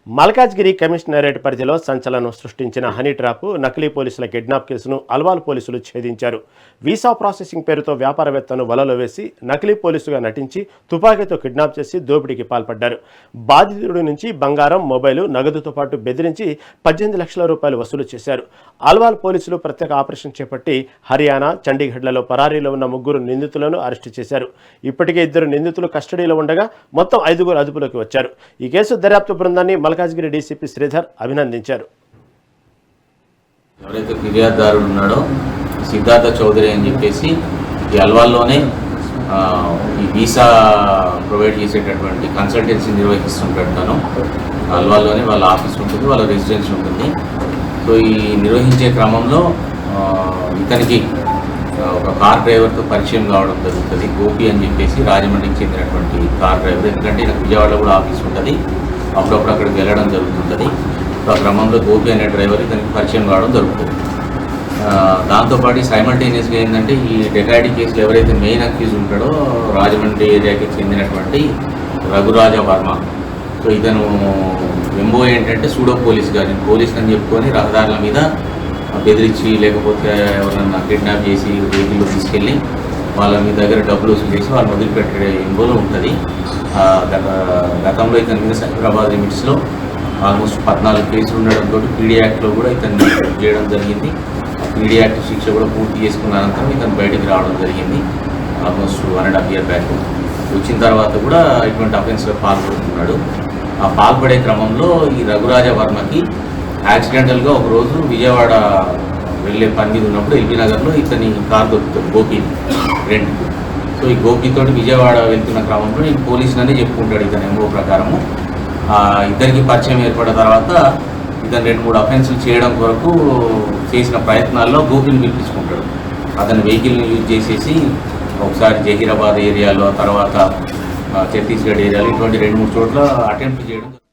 Malkajgiri commissionerate పరిధిలో సంచలనం సృష్టించిన హనీ ట్రాప్ నకిలీ పోలీసుల కిడ్నాప్ కేసును అల్వాల్ పోలీసులు ఛేదించారు. వీసా ప్రాసెసింగ్ పేరుతో వ్యాపారవేత్తను వలలో వేసి నకిలీ పోలీసుగా నటించి తుపాకీతో కిడ్నాప్ చేసి దోపిడీకి పాల్పడ్డారు. బాధితుడి నుంచి బంగారం, మొబైలు, నగదుతో పాటు బెదిరించి 18 లక్షల రూపాయలు వసూలు చేశారు. అల్వాల్ పోలీసులు ప్రత్యేక ఆపరేషన్ చేపట్టి హర్యానా, చండీగఢ్లలో పరారీలో ఉన్న 3 నిందితులను అరెస్టు చేశారు. ఇప్పటికే 2 నిందితులు కస్టడీలో ఉండగా మొత్తం 5 అదుపులోకి వచ్చారు. ఈ కేసు దర్యాప్తు బృందాన్ని మల్కాజ్గిరి డీసీపీ శ్రీధర్ అభినందించారు. ఎవరైతే ఫిర్యాదుదారుడు ఉన్నాడో సిద్ధార్థ చౌదరి అని చెప్పేసి ఈ అల్వాల్లోనే ఈ వీసా ప్రొవైడ్ చేసేటటువంటి కన్సల్టెన్సీ నిర్వహిస్తుంటాడు. తను అల్వాల్లోనే వాళ్ళ ఆఫీస్ ఉంటుంది, వాళ్ళ రెసిడెన్స్ ఉంటుంది. సో ఈ నిర్వహించే క్రమంలో ఇతనికి ఒక కార్ డ్రైవర్తో పరిచయం కావడం జరుగుతుంది. గోపి అని చెప్పేసి రాజమండ్రికి చెందినటువంటి కార్ డ్రైవర్. ఎందుకంటే నాకు విజయవాడలో కూడా ఆఫీస్ ఉంటుంది, అప్పుడప్పుడు అక్కడికి వెళ్ళడం జరుగుతుంటుంది. సో ఆ క్రమంలో గోపి అనే డ్రైవర్ ఇతనికి పరిచయం కావడం జరుగుతుంది. దాంతోపాటు సైమల్టేనియస్గా ఏంటంటే ఈ డెకాయిటీ కేసులు ఎవరైతే మెయిన్ అక్యూజ్ ఉంటాడో రాజమండ్రి ఏరియాకి చెందినటువంటి రఘురాజ వర్మ. సో ఇతను ఎంఓ ఏంటంటే సూడో పోలీస్ గారు, పోలీస్ అని చెప్పుకొని రహదారుల మీద బెదిరించి లేకపోతే ఎవరన్నా కిడ్నాప్ చేసి వెహికల్లో తీసుకెళ్ళి వాళ్ళ మీ దగ్గర డబ్బులు వసూలు చేసి వాళ్ళని వదిలిపెట్టే ఎంబోలో ఉంటుంది. గతంలో ఇతని మీద సైబరాబాద్ లిమిట్స్లో ఆల్మోస్ట్ 14 కేసులు ఉండడంతో పీడీ యాక్ట్లో కూడా ఇతన్ని చేయడం జరిగింది. పీడీ యాక్ట్ శిక్ష కూడా పూర్తి చేసుకున్న అనంతరం ఇతను బయటికి రావడం జరిగింది. ఆల్మోస్ట్ 1.5 year బ్యాక్ వచ్చిన తర్వాత కూడా ఇటువంటి అఫెన్స్లో పాల్పడుతున్నాడు. ఆ పాల్పడే క్రమంలో ఈ రఘురాజ వర్మకి యాక్సిడెంటల్గా ఒకరోజు విజయవాడ వెళ్ళే పని మీద ఉన్నప్పుడు ఎల్బీ నగర్లో ఇతని కార్ దొరుకుతుంది, గోపి రెంట్కి. సో ఈ గోపితోటి విజయవాడ వెళ్తున్న క్రమంలో నేను పోలీసులనే చెప్పుకుంటాడు ఇతను ఎంఓ ప్రకారము. ఇద్దరికి పరిచయం ఏర్పడిన తర్వాత ఇతను 2-3 అఫెన్సులు చేయడం కొరకు చేసిన ప్రయత్నాల్లో గోపిని పిలిపించుకుంటాడు. అతని వెహికల్ని యూజ్ చేసేసి ఒకసారి జహీరాబాద్ ఏరియాలో, తర్వాత ఛత్తీస్గఢ్ ఏరియాలో ఇటువంటి 2-3 చోట్ల అటెంప్ట్ చేయడం.